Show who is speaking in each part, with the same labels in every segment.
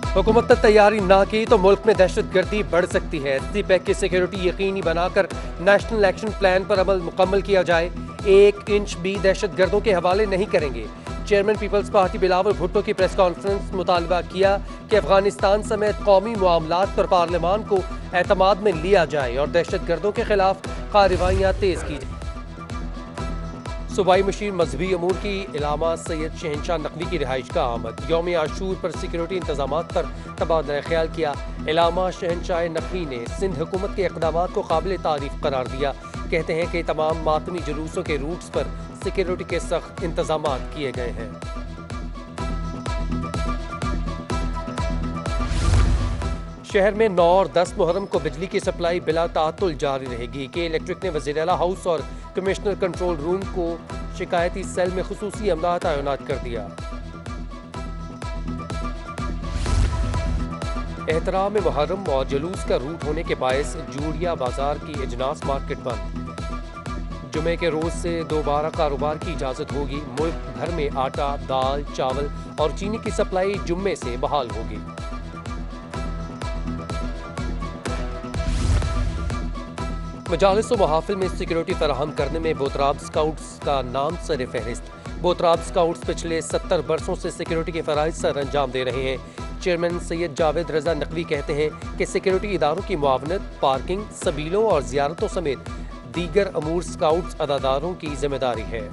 Speaker 1: हुकूमत ने तैयारी ना की तो मुल्क में दहशत गर्दी बढ़ सकती है। सी पैक की सिक्योरिटी यकीनी बनाकर नेशनल एक्शन प्लान पर अमल मुकम्मल किया जाए। 1 इंच भी दहशत गर्दों के हवाले नहीं करेंगे। चेयरमैन पीपल्स पार्टी बिलावल भुट्टो की प्रेस कॉन्फ्रेंस मुतालबा किया कि अफगानिस्तान समेत कौमी मामलात पर पार्लियामान को एतमाद में लिया जाए और दहशत गर्दों के खिलाफ कार्रवाइयाँ तेज की जाए। सूबाई मशीर मजहबी अमूर की इलामा सैयद शहनशाह नकवी की रिहाइश का आमद। यौम आशूर पर सिक्योरिटी इंतजाम पर तबादला ख्याल किया। इलामा शहनशाह नकवी ने सिंध हुकूमत के इक़दाम को काबिल तारीफ करार दिया। कहते हैं कि तमाम मातमी जुलूसों के रूट्स पर सिक्योरिटी के सख्त इंतजाम किए गए हैं। शहर में 9 और 10 मुहर्रम को बिजली की सप्लाई बिला तातुल जारी रहेगी। के इलेक्ट्रिक ने वज़ीर आला हाउस और कमिश्नर कंट्रोल रूम को शिकायती सेल में खुसूसी अमला तैनात कर दिया। एहतराम मुहर्रम और जुलूस का रूट होने के बायस जूड़िया बाजार की इजनास मार्केट बंद। जुमे के रोज से दोबारा कारोबार की इजाजत होगी। मुल्क भर में आटा, दाल, चावल और चीनी की सप्लाई जुम्मे से बहाल होगी। मजालिस व महाफिल में सिक्योरिटी फराहम करने में बोतराब स्काउट्स का नाम सर फहरिस्त। बोतराब स्काउट्स पिछले 70 बरसों से सिक्योरिटी के फराइज सर अंजाम दे रहे हैं। चेयरमैन सैयद जावेद रजा नकवी कहते हैं कि सिक्योरिटी इदारों की मुआवनत, पार्किंग, सबीलों और जियारतों समेत दीगर अमूर स्काउट्स अदादारों की जिम्मेदारी है।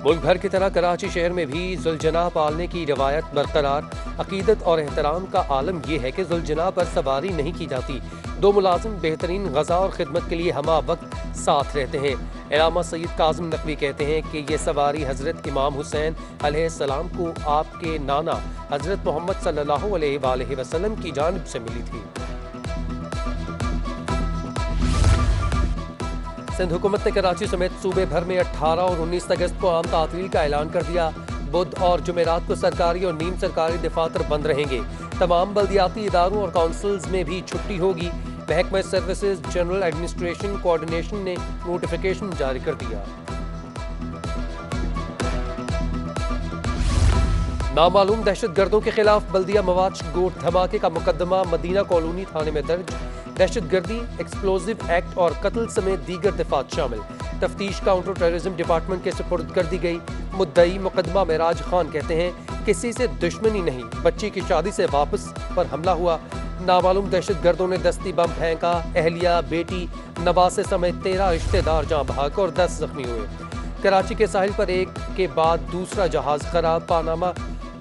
Speaker 1: मुल्क भर की तरह कराची शहर में भी जुलजना पालने की रवायत बरकरार। अकीदत और एहतराम का आलम यह है कि जुलजना पर सवारी नहीं की जाती। 2 मुलाजिम बेहतरीन गज़ा और खिदमत के लिए हमा वक्त साथ रहते हैं। इलामा सैयद काज़िम नकवी कहते हैं कि ये सवारी हज़रत इमाम हुसैन अलैहिस्सलाम को आपके नाना हज़रत मोहम्मद सल्लल्लाहु अलैहि वसल्लम की जानिब से मिली थी। सिंध हुकूमत ने कराची समेत सूबे भर में 18 और 19 अगस्त को आम तातील का ऐलान कर दिया। बुध और जुमेरात को सरकारी और नीम सरकारी दफातर बंद रहेंगे। तमाम बल्दियाती इदारों और काउंसिल्स में भी छुट्टी होगी। महकमा सर्विसेज जनरल एडमिनिस्ट्रेशन कोऑर्डिनेशन ने नोटिफिकेशन जारी कर दिया। नामालूम दहशत गर्दों के खिलाफ बल्दिया मवाद गोट धमाके का मुकदमा मदीना कॉलोनी थाने में दर्ज। दहशत गर्दी, एक्सप्लोजिव एक्ट और कत्ल समेत दीगर दफात शामिल। तफ्तीश काउंटर टेररिज्म डिपार्टमेंट के सुपुर्द कर दी गई। मुद्दई मुकदमा मेराज खान कहते हैं किसी से दुश्मनी नहीं, बच्ची की शादी से वापस पर हमला हुआ। नामालूम दहशत गर्दों ने दस्ती बम फेंका। अहलिया, बेटी, नवासे समेत 13 रिश्तेदार जाँ बहक और 10 जख्मी हुए। कराची के साहिल पर एक के बाद दूसरा जहाज खराब। पानामा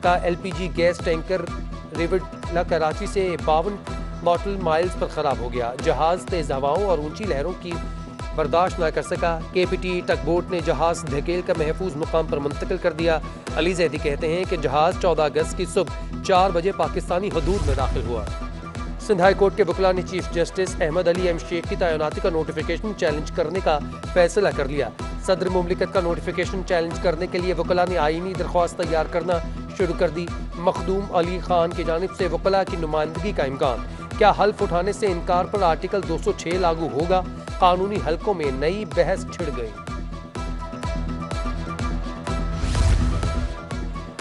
Speaker 1: का LPG गैस टैंकर रिवरला कराची से 52 नॉटिकल माइल्स पर खराब हो गया। जहाज तेज हवाओं और ऊंची लहरों की बर्दाश्त न कर सका। KPT टगबोट ने जहाज धकेल कर महफूज मुकाम पर मुंतकिल कर दिया। अली जैदी कहते हैं कि जहाज 14 अगस्त की सुबह 4 बजे पाकिस्तानी हदूद में दाखिल हुआ। सिंध हाई कोर्ट के वकला ने chief justice Ahmed Ali M Shaikh की तैनाती का नोटिफिकेशन चैलेंज करने का फैसला कर लिया। सदर मुमलिकत का नोटिफिकेशन चैलेंज करने के लिए वकला ने आईनी दरख्वास्त तैयार करना शुरू कर दी। मखदूम अली खान की जानिब से वकला की नुमाइंदगी का इम्कान। क्या हल्फ उठाने से इनकार पर आर्टिकल 206 लागू होगा? कानूनी हलकों में नई बहस छिड़ गई।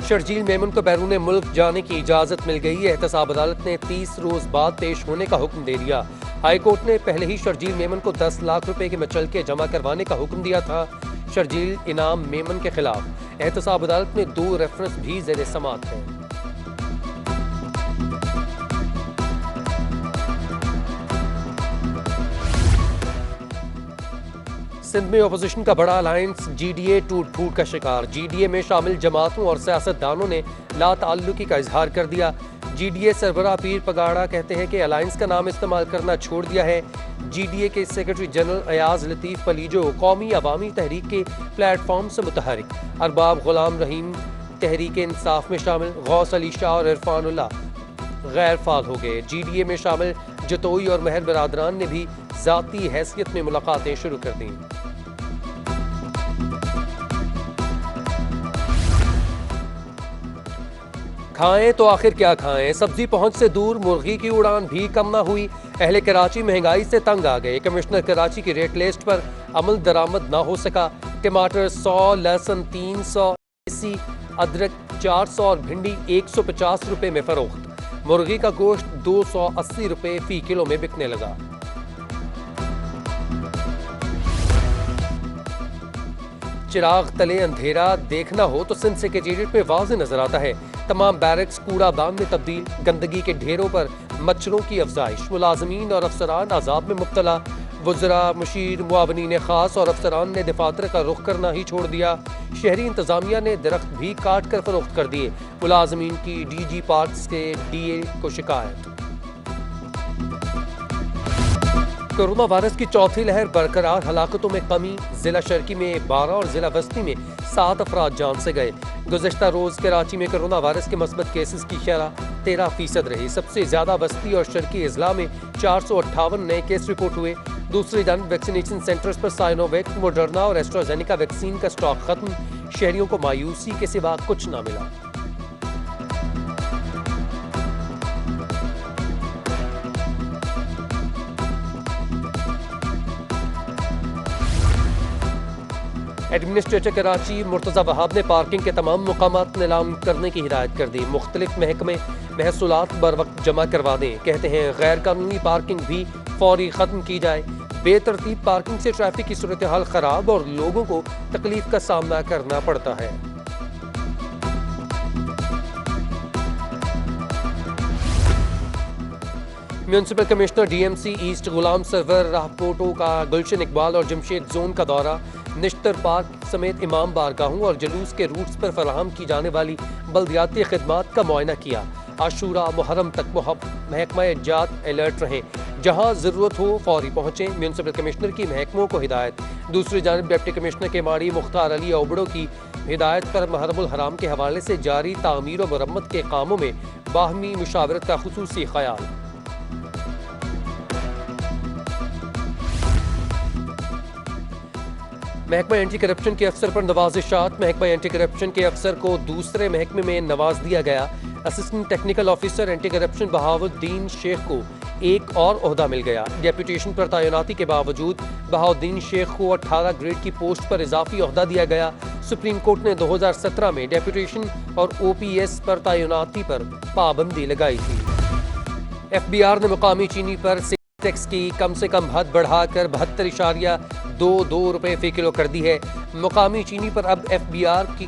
Speaker 1: शर्जील मेमन को बैरून मुल्क जाने की इजाजत मिल गई। एहतसाब अदालत ने 30 रोज बाद पेश होने का हुक्म दे दिया। हाई कोर्ट ने पहले ही शर्जील मेमन को 10 लाख रुपए के मचलके जमा करवाने का हुक्म दिया था। शर्जील इनाम मेमन के खिलाफ एहतसाब अदालत में 2 रेफरेंस भी ज़ेर समाअत है। सिंध में अपोजिशन का बड़ा अलायंस GDA टूट फूट का शिकार। GDA में शामिल जमातों और सियासतदानों ने लाताल्लुकी का इजहार कर दिया। GDA सरबराह पीर पगाड़ा कहते हैं कि अलायंस का नाम इस्तेमाल करना छोड़ दिया है। GDA के सेक्रेटरी जनरल अयाज लतीफ़ पलीजो कौमी अवामी तहरीक के प्लेटफॉर्म से मुतहरिक। अरबाब गुलाम रहीम तहरीक इंसाफ में शामिल। गौस अली शाह और इरफानुल्लाह गैर फाल हो गए। GDA में शामिल जतोई और महर बरादरान ने भी ज़ाती हैसियत में मुलाकातें शुरू कर दी। खाएं तो आखिर क्या खाएं? सब्जी पहुंच से दूर, मुर्गी की उड़ान भी कम ना हुई। अहले कराची महंगाई से तंग आ गए। कमिश्नर कराची की रेट लिस्ट पर अमल दरामद ना हो सका। टमाटर 100, लहसुन 300, मिर्ची, अदरक 400 और भिंडी 150 रुपए में फरोख्त। मुर्गी का गोश्त 280 रुपए फी किलो में बिकने लगा। चिराग तले अंधेरा देखना हो तो सिंध सेक्रेटेरिएट में वाज़ेह नजर आता है। तमाम बैरक्स कूड़ादान में तब्दील, गंदगी के ढेरों पर मच्छरों की अफजाइश, मुलाजमीन और अफसरान अजाब में मुब्तला। वज़रा, मुशीर, मुआवनीन खास और अफसरान ने दफातर का रुख करना ही छोड़ दिया। शहरी इंतजामिया ने दरख्त भी काट कर फरोख्त कर दिए। मुलाजमीन की DG पार्क के DA को शिकायत। कोरोना वायरस की चौथी लहर बरकरार, हलाकतों में कमी। जिला शर्की में 12 और जिला वस्ती में 7 अफराद जान से गए। गुज़श्ता रोज कराची में कोरोना वायरस के मस्बत केसेस की शरह 13% रही। सबसे ज्यादा वस्ती और शर्की अजला में 458 नए केस रिपोर्ट हुए। दूसरी जानब वैक्सीनेशन सेंटर्स पर साइनोवैक, मोडर्ना और एस्ट्राजेनेका वैक्सीन का स्टॉक खत्म। शहरियों को मायूसी के सिवा कुछ न मिला। एडमिनिस्ट्रेटर कराची मुर्तज़ा वहाब ने पार्किंग के तमाम मुकामात नीलाम करने की हिदायत कर दी। मुख्तलिफ महकमे महसूलात बर वक्त जमा करवा दें। कहते हैं गैर कानूनी पार्किंग भी फौरी ख़त्म की जाए। बेतरतीब पार्किंग से ट्रैफिक की सूरत हाल ख़राब और लोगों को तकलीफ का सामना करना पड़ता है। म्यूनसिपल कमिश्नर DMC ईस्ट गुलाम सरवर राहपोटो का गुलशन इकबाल और जमशेद जोन का दौरा। निश्तर पार्क समेत इमाम बारगाहों और जुलूस के रूट्स पर फराहम की जाने वाली बल्दियाती खिदमात का मुआयना किया। आशूरा मुहर्रम तक महकमा जात अलर्ट रहे, जहां जरूरत हो फौरी पहुंचे। म्यूनसिपल कमिश्नर की महकमों को हिदायत। दूसरी जानब डिप्टी कमिश्नर के माड़ी मुख्तार अली ओबड़ो की हिदायत पर मुहर्रमुल हराम के हवाले से जारी तामीर और मरम्मत के कामों में बाहमी मुशावरत का खुसूसी ख्याल। महकमा एंटी करप्शन के अफसर पर नवाजिशात। महकमा एंटी करप्शन के अफसर को दूसरे महकमे में नवाज दिया गया। Assistant technical officer anti corruption Bahauddin Shaikh को एक और ओहदा मिल गया। डेप्यूटेशन पर तैनाती के बावजूद बहाउद्दीन शेख को 18 ग्रेड की पोस्ट पर इजाफी ओहदा दिया गया। सुप्रीम कोर्ट ने 2017 में डेप्यूटेशन और OPS पर तैनाती पर पाबंदी लगाई थी। FBR ने मुकामी चीनी पर टैक्स की कम से कम हद बढ़ाकर 72.22 रुपए फी किलो कर दी है। मुकामी चीनी पर अब FBR की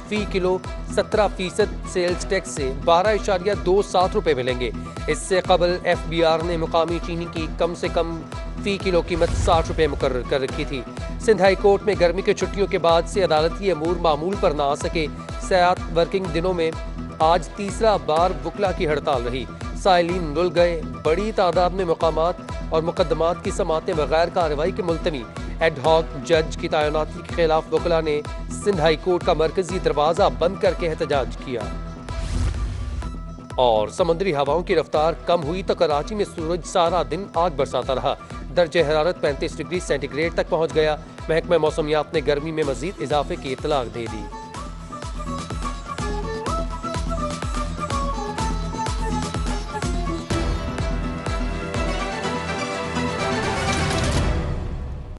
Speaker 1: फी किलो 17% सेल्स टैक्स से 12.27 रुपए मिलेंगे। इससे कबल FBR ने मुकामी चीनी की कम से कम फी किलो कीमत 60 रुपए मुकर्रर कर रखी थी। सिंध हाई कोर्ट में गर्मी की छुट्टियों के बाद से अदालती अमूर मामूल पर ना आ सके। 7 वर्किंग दिनों में आज तीसरा बार वकला की हड़ताल रही। साइलिन रुल गए। बड़ी तादाद में मुकामात और मुकदमात की समातें बगैर कार्रवाई के मुलतवी। एडहॉक जज की तैनाती के खिलाफ वकला ने सिंध हाई कोर्ट का मरकजी दरवाजा बंद करके एहतजाज किया। और समुद्री हवाओं की रफ्तार कम हुई तो कराची में सूरज सारा दिन आग बरसाता रहा। दर्जे हरारत 35 डिग्री सेंटीग्रेड तक पहुंच गया। महकमा मौसमियात ने गर्मी में मजीद इजाफे की इतला दे दी।